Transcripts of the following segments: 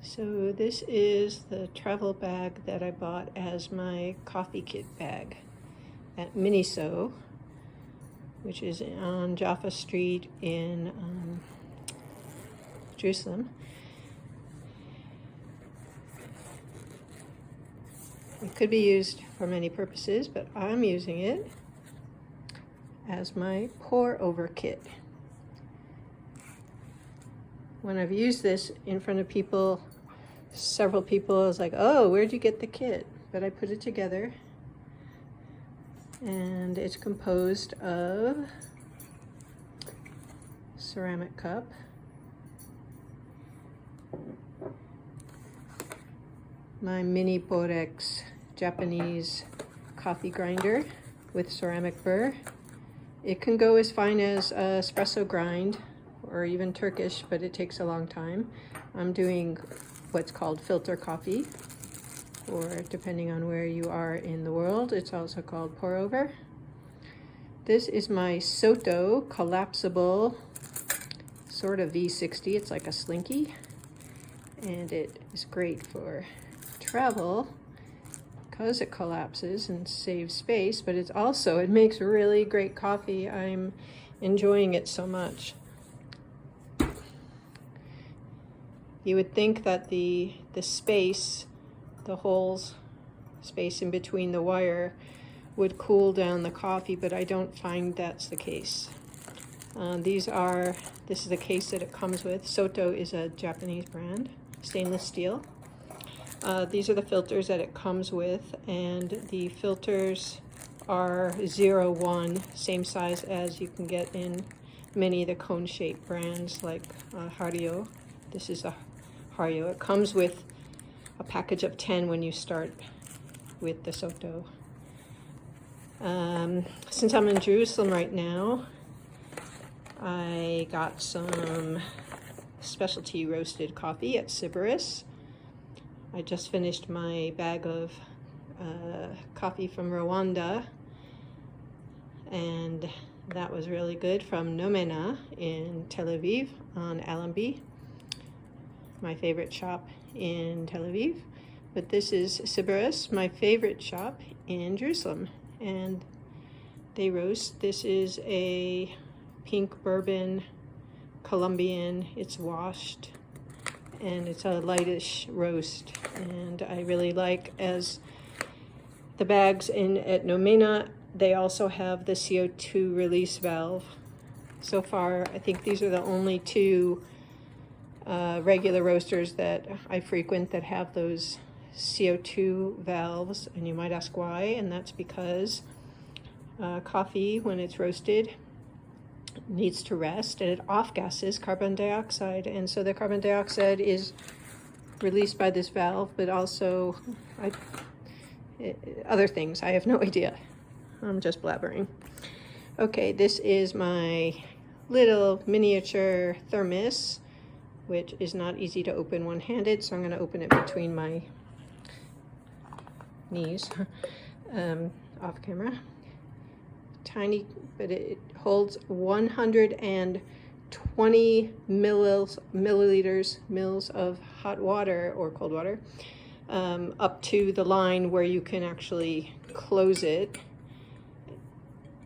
So this is the travel bag that I bought as my coffee kit bag at Miniso, which is on Jaffa Street in Jerusalem. It could be used for many purposes, but I'm using it as my pour over kit. When I've used this in front of people, several people, I was like, oh, where'd you get the kit? But I put it together, and it's composed of ceramic cup, my mini Porlex Japanese coffee grinder with ceramic burr. It can go as fine as espresso grind or even Turkish, but it takes a long time. I'm doing what's called filter coffee, or depending on where you are in the world, it's also called pour over. This is my Soto collapsible sort of V60. It's like a slinky, and it is great for travel because it collapses and saves space, but it makes really great coffee. I'm enjoying it so much. You would think that the space, the holes, space in between the wire would cool down the coffee, but I don't find that's the case. This is the case that it comes with. Soto is a Japanese brand, stainless steel. These are the filters that it comes with, and the filters are 0-1, same size as you can get in many of the cone-shaped brands like Hario. This is a Hario. It comes with a package of 10 when you start with the Soto. Since I'm in Jerusalem right now, I got some specialty roasted coffee at zippered. I just finished my bag of coffee from Rwanda, and that was really good, from Nomena in Tel Aviv on Allenby, my favorite shop in Tel Aviv. But this is zippered, my favorite shop in Jerusalem, and they roast. This is a pink bourbon Colombian. It's washed, and it's a lightish roast, and I really like, as the bags at Nomena, they also have the CO2 release valve. So far, I think these are the only two regular roasters that I frequent that have those CO2 valves, and you might ask why, and that's because coffee, when it's roasted, needs to rest, and it off-gases carbon dioxide, and so the carbon dioxide is released by this valve, but also other things. I have no idea. I'm just blabbering. Okay, this is my little miniature thermos, which is not easy to open one-handed, so I'm going to open it between my knees off camera. Tiny, but it holds 120 mils of hot water or cold water, up to the line where you can actually close it,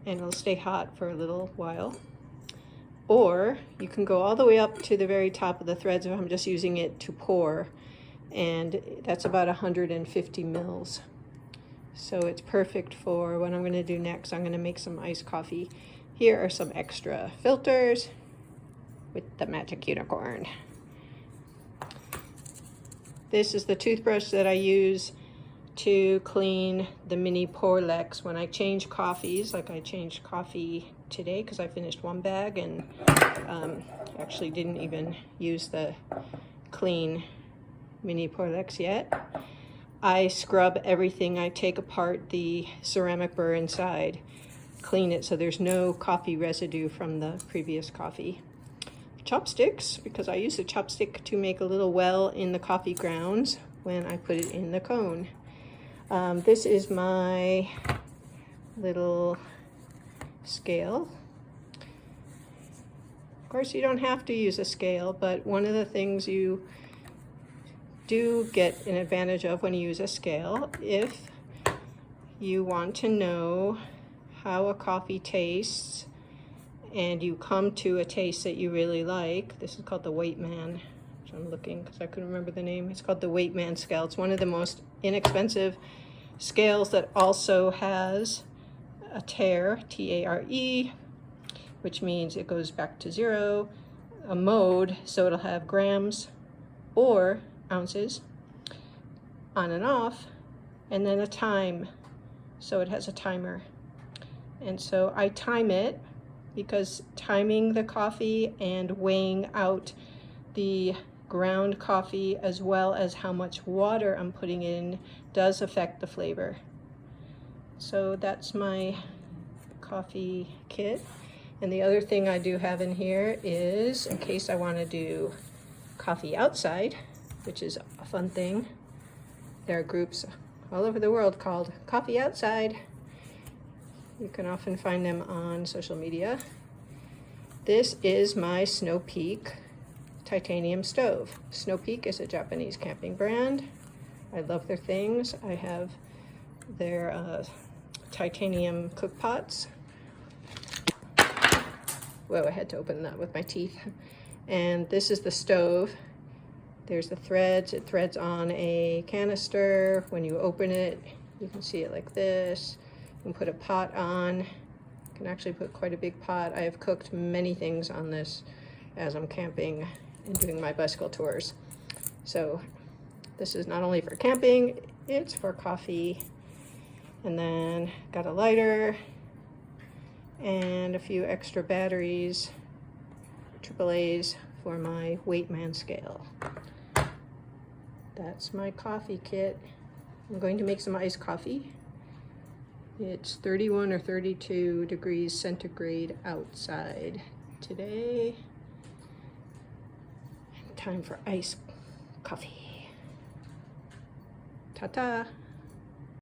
and it'll stay hot for a little while. Or you can go all the way up to the very top of the threads if I'm just using it to pour, and that's about 150 mils. So it's perfect for what I'm going to do next. I'm going to make some iced coffee. Here are some extra filters with the magic unicorn. This is the toothbrush that I use to clean the mini Porlex when I change coffees. Like I changed coffee today because I finished one bag and actually didn't even use the clean mini Porlex yet. I scrub everything. I take apart the ceramic burr inside, clean it so there's no coffee residue from the previous coffee. Chopsticks, because I use the chopstick to make a little well in the coffee grounds when I put it in the cone. This is my little scale. Of course, you don't have to use a scale, but one of the things you do get an advantage of when you use a scale. If you want to know how a coffee tastes and you come to a taste that you really like, this is called the Weightman. I'm looking because I couldn't remember the name. It's called the Weightman scale. It's one of the most inexpensive scales that also has a tare, T-A-R-E, which means it goes back to 0, a mode, so it'll have grams or ounces, on and off, and then a time, so it has a timer. And so I time it because timing the coffee and weighing out the ground coffee as well as how much water I'm putting in does affect the flavor. So that's my coffee kit. And the other thing I do have in here is, in case I want to do coffee outside, which is a fun thing. There are groups all over the world called Coffee Outside. You can often find them on social media. This is my Snow Peak titanium stove. Snow Peak is a Japanese camping brand. I love their things. I have their titanium cook pots. Whoa, I had to open that with my teeth. And this is the stove. There's the threads. It threads on a canister. When you open it, you can see it like this. You can put a pot on. You can actually put quite a big pot. I have cooked many things on this as I'm camping and doing my bicycle tours. So this is not only for camping, it's for coffee. And then got a lighter and a few extra batteries, AAAs, for my Weightman scale. That's my coffee kit. I'm going to make some iced coffee. It's 31 or 32 degrees centigrade outside today. Time for iced coffee. Ta-ta.